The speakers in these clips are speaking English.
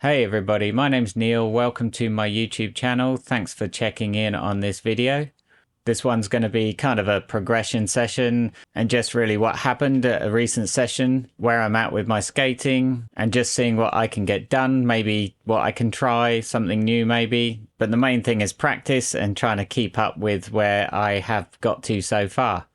Hey everybody, my name's Neil. Welcome to my YouTube channel. Thanks for checking in on this video. This one's going to be kind of a progression session and just really what happened at a recent session, where I'm at with my skating and just seeing what I can get done, maybe what I can try, something new maybe. But the main thing is practice and trying to keep up with where I have got to so far.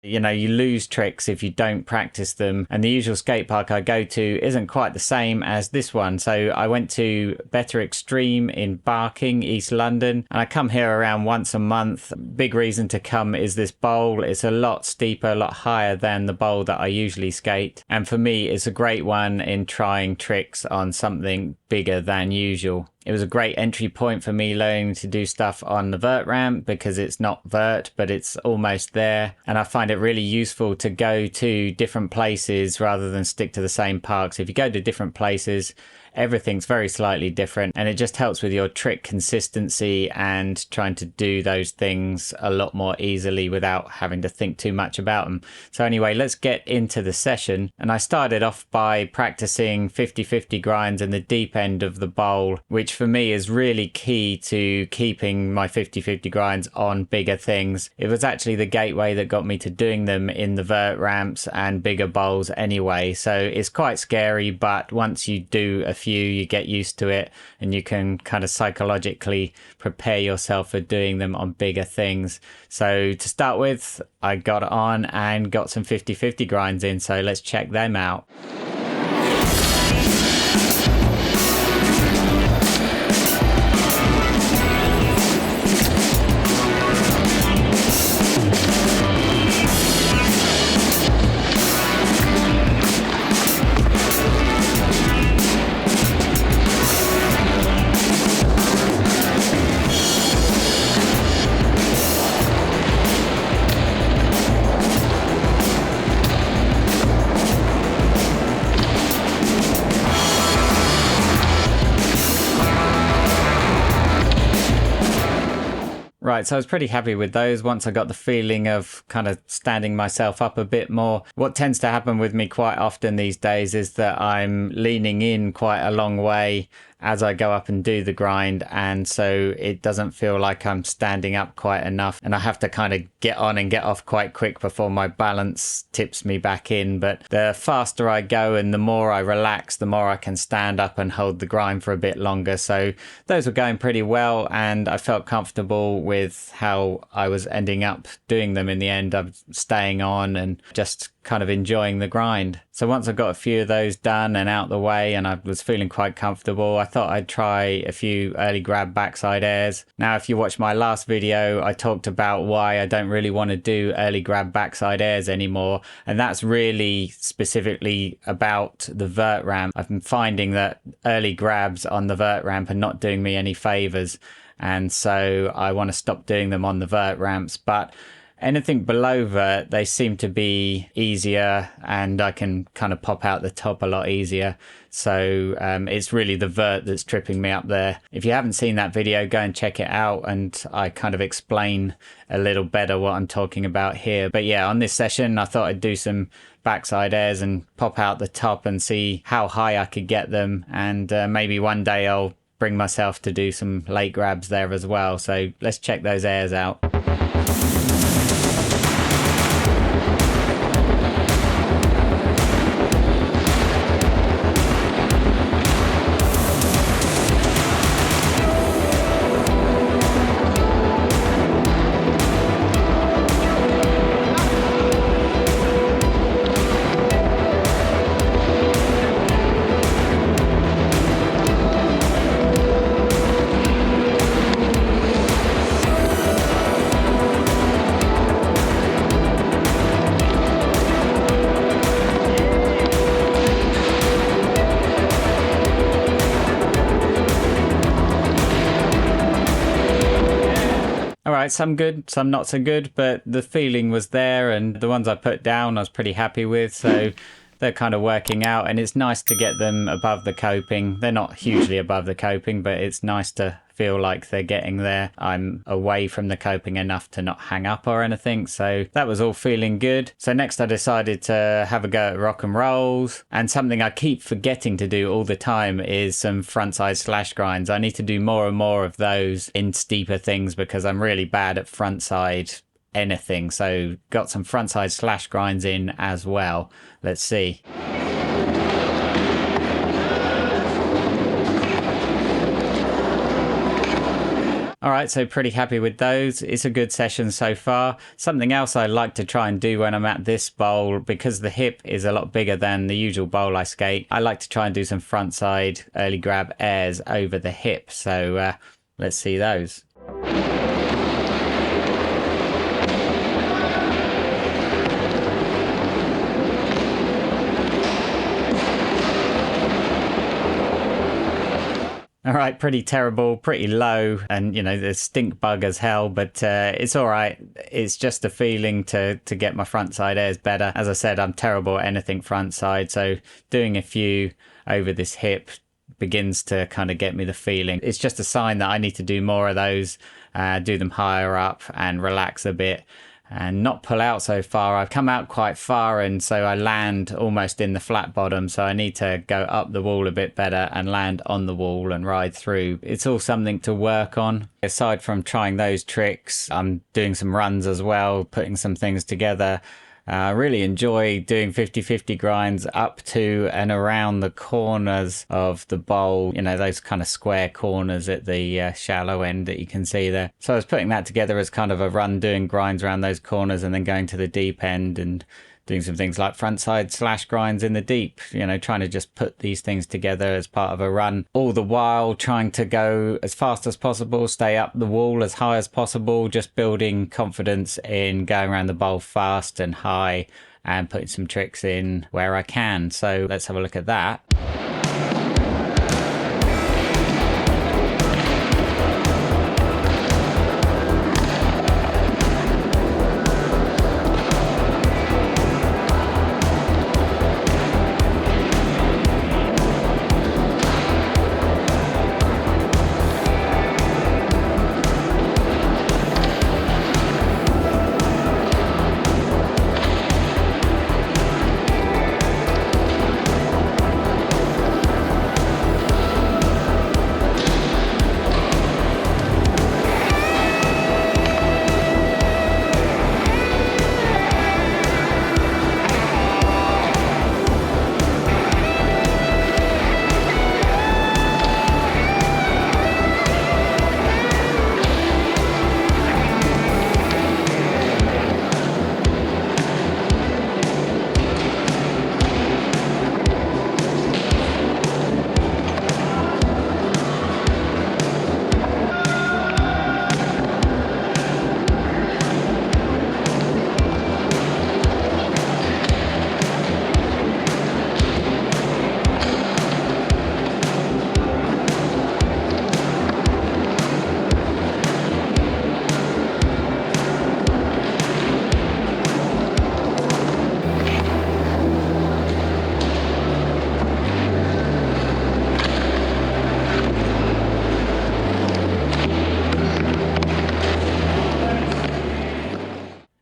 You know, you lose tricks if you don't practice them, and the usual skate park I go to isn't quite the same as this one. So I went to Better Extreme in Barking, East London, and I come here around once a month. Big reason to come is this bowl. It's a lot steeper, a lot higher than the bowl that I usually skate, and for me it's a great one in trying tricks on something bigger than usual. It was a great entry point for me learning to do stuff on the vert ramp because it's not vert, but it's almost there. And I find it really useful to go to different places rather than stick to the same parks. If you go to different places, everything's very slightly different, and it just helps with your trick consistency and trying to do those things a lot more easily without having to think too much about them. So anyway, let's get into the session. And I started off by practicing 50-50 grinds in the deep end of the bowl, which for me is really key to keeping my 50-50 grinds on bigger things. It was actually the gateway that got me to doing them in the vert ramps and bigger bowls anyway. So it's quite scary, but once you do a few, you get used to it and you can kind of psychologically prepare yourself for doing them on bigger things. So to start with, I got on and got some 50-50 grinds in, so let's check them out. Right, so I was pretty happy with those once I got the feeling of kind of standing myself up a bit more. What tends to happen with me quite often these days is that I'm leaning in quite a long way as I go up and do the grind, and so it doesn't feel like I'm standing up quite enough, and I have to kind of get on and get off quite quick before my balance tips me back in. But the faster I go and the more I relax, the more I can stand up and hold the grind for a bit longer. So those were going pretty well, and I felt comfortable with how I was ending up doing them in the end. I'm staying on and just kind of enjoying the grind. So once I got a few of those done and out the way and I was feeling quite comfortable, I thought I'd try a few early grab backside airs. Now, if you watched my last video, I talked about why I don't really want to do early grab backside airs anymore, and that's really specifically about the vert ramp. I've been finding that early grabs on the vert ramp are not doing me any favors, and so I want to stop doing them on the vert ramps. But anything below vert, they seem to be easier and I can kind of pop out the top a lot easier. So it's really the vert that's tripping me up there. If you haven't seen that video, go and check it out, and I kind of explain a little better what I'm talking about here. But yeah, on this session, I thought I'd do some backside airs and pop out the top and see how high I could get them. And maybe one day I'll bring myself to do some late grabs there as well. So let's check those airs out. Alright, some good, some not so good, but the feeling was there, and the ones I put down I was pretty happy with. So they're kind of working out, and it's nice to get them above the coping. They're not hugely above the coping, but it's nice to feel like they're getting there. I'm away from the coping enough to not hang up or anything, so that was all feeling good. So next I decided to have a go at rock and rolls, and something I keep forgetting to do all the time is some frontside slash grinds. I need to do more and more of those in steeper things because I'm really bad at frontside anything. So got some frontside slash grinds in as well. Let's see. All right, so pretty happy with those. It's a good session so far. Something else I like to try and do when I'm at this bowl, because the hip is a lot bigger than the usual bowl I skate, I like to try and do some frontside early grab airs over the hip. So let's see those. All right, pretty terrible, pretty low, and you know, the stink bug as hell, but it's all right. It's just a feeling to get my frontside airs better. As I said, I'm terrible at anything frontside, so doing a few over this hip begins to kind of get me the feeling. It's just a sign that I need to do more of those, do them higher up and relax a bit and not pull out so far. I've come out quite far, and so I land almost in the flat bottom, so I need to go up the wall a bit better and land on the wall and ride through. It's all something to work on. Aside from trying those tricks, I'm doing some runs as well, putting some things together. I really enjoy doing 50-50 grinds up to and around the corners of the bowl, you know, those kind of square corners at the shallow end that you can see there. So I was putting that together as kind of a run, doing grinds around those corners and then going to the deep end and doing some things like frontside slash grinds in the deep, you know, trying to just put these things together as part of a run, all the while trying to go as fast as possible, stay up the wall as high as possible, just building confidence in going around the bowl fast and high and putting some tricks in where I can. So let's have a look at that.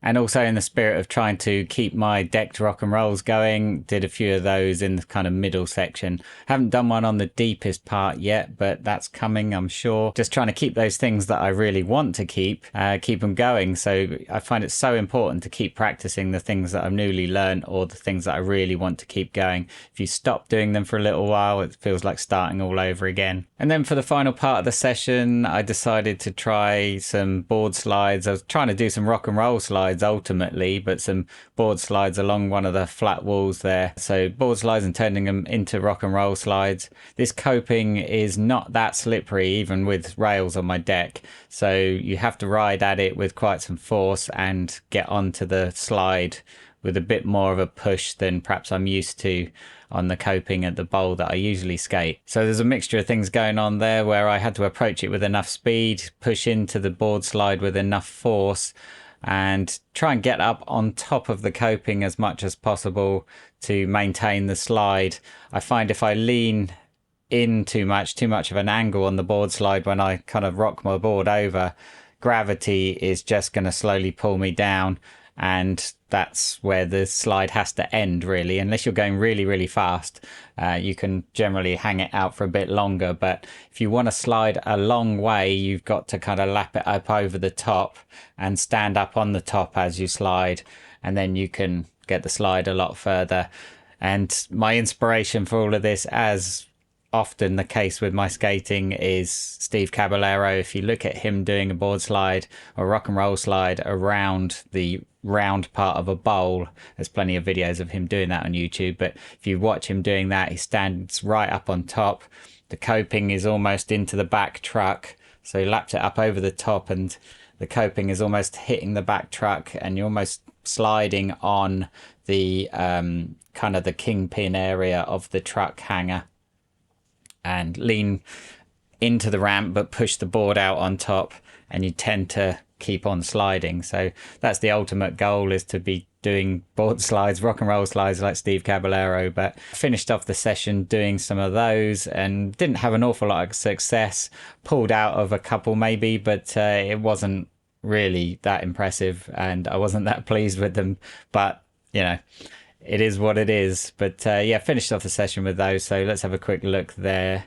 And also in the spirit of trying to keep my decked rock and rolls going, did a few of those in the kind of middle section. Haven't done one on the deepest part yet, but that's coming, I'm sure. Just trying to keep those things that I really want to keep them going. So I find it so important to keep practicing the things that I've newly learned or the things that I really want to keep going. If you stop doing them for a little while, it feels like starting all over again. And then for the final part of the session, I decided to try some board slides. I was trying to do some rock and roll slides ultimately, but some board slides along one of the flat walls there. So board slides and turning them into rock and roll slides. This coping is not that slippery even with rails on my deck, so you have to ride at it with quite some force and get onto the slide with a bit more of a push than perhaps I'm used to on the coping at the bowl that I usually skate. So there's a mixture of things going on there where I had to approach it with enough speed, push into the board slide with enough force, and try and get up on top of the coping as much as possible to maintain the slide. I find if I lean in too much of an angle on the board slide when I kind of rock my board over, gravity is just going to slowly pull me down, and that's where the slide has to end, really. Unless you're going really fast, you can generally hang it out for a bit longer, but if you want to slide a long way, you've got to kind of lap it up over the top and stand up on the top as you slide, and then you can get the slide a lot further. And my inspiration for all of this, as often the case with my skating, is Steve Caballero. If you look at him doing a board slide or rock and roll slide around the round part of a bowl, there's plenty of videos of him doing that on YouTube, but if you watch him doing that, he stands right up on top. The coping is almost into the back truck, so he laps it up over the top and the coping is almost hitting the back truck, and you're almost sliding on the kind of the kingpin area of the truck hanger, and lean into the ramp but push the board out on top, and you tend to keep on sliding. So that's the ultimate goal, is to be doing board slides, rock and roll slides like Steve Caballero. But finished off the session doing some of those and didn't have an awful lot of success. Pulled out of a couple maybe, but it wasn't really that impressive and I wasn't that pleased with them. But you know, it is what it is. But yeah, finished off the session with those, so let's have a quick look there.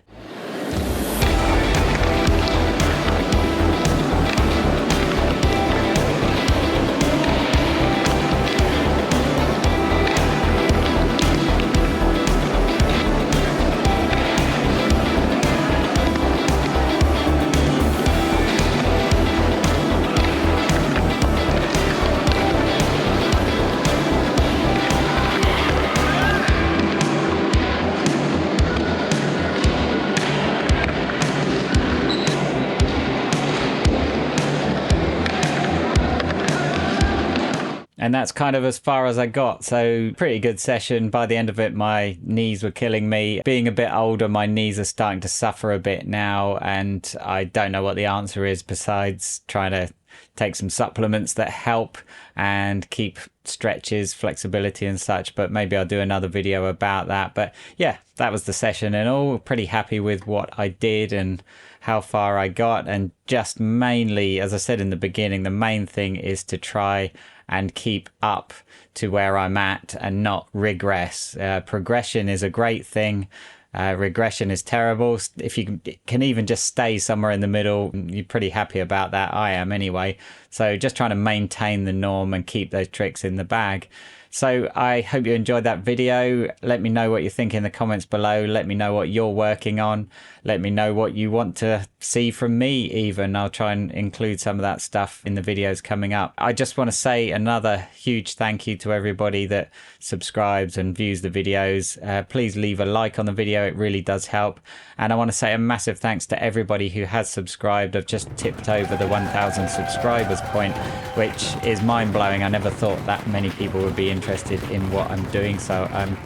And that's kind of as far as I got. So pretty good session. By the end of it, my knees were killing me. Being a bit older, my knees are starting to suffer a bit now. And I don't know what the answer is besides trying to take some supplements that help and keep stretches, flexibility and such. But maybe I'll do another video about that. But yeah, that was the session and all. Pretty happy with what I did and how far I got. And just mainly, as I said in the beginning, the main thing is to try and keep up to where I'm at and not regress. Progression is a great thing. Regression is terrible. If you can even just stay somewhere in the middle, you're pretty happy about that. I am anyway. So just trying to maintain the norm and keep those tricks in the bag. So I hope you enjoyed that video. Let me know what you think in the comments below. Let me know what you're working on. Let me know what you want to see from me even. I'll try and include some of that stuff in the videos coming up. I just want to say another huge thank you to everybody that subscribes and views the videos. Please leave a like on the video. It really does help. And I want to say a massive thanks to everybody who has subscribed. I've just tipped over the 1,000 subscribers point, which is mind-blowing. I never thought that many people would be interested in what I'm doing. So I'm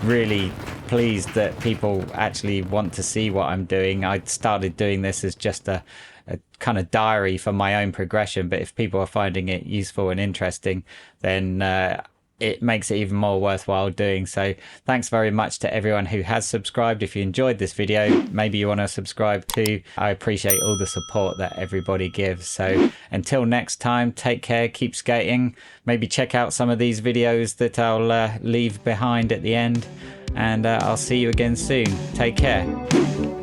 really pleased that people actually want to see what I'm doing. I started doing this as just a kind of diary for my own progression, but if people are finding it useful and interesting, then it makes it even more worthwhile doing. So thanks very much to everyone who has subscribed. If you enjoyed this video, maybe you want to subscribe too. I appreciate all the support that everybody gives. So until next time, take care, keep skating. Maybe check out some of these videos that I'll leave behind at the end, and I'll see you again soon. Take care.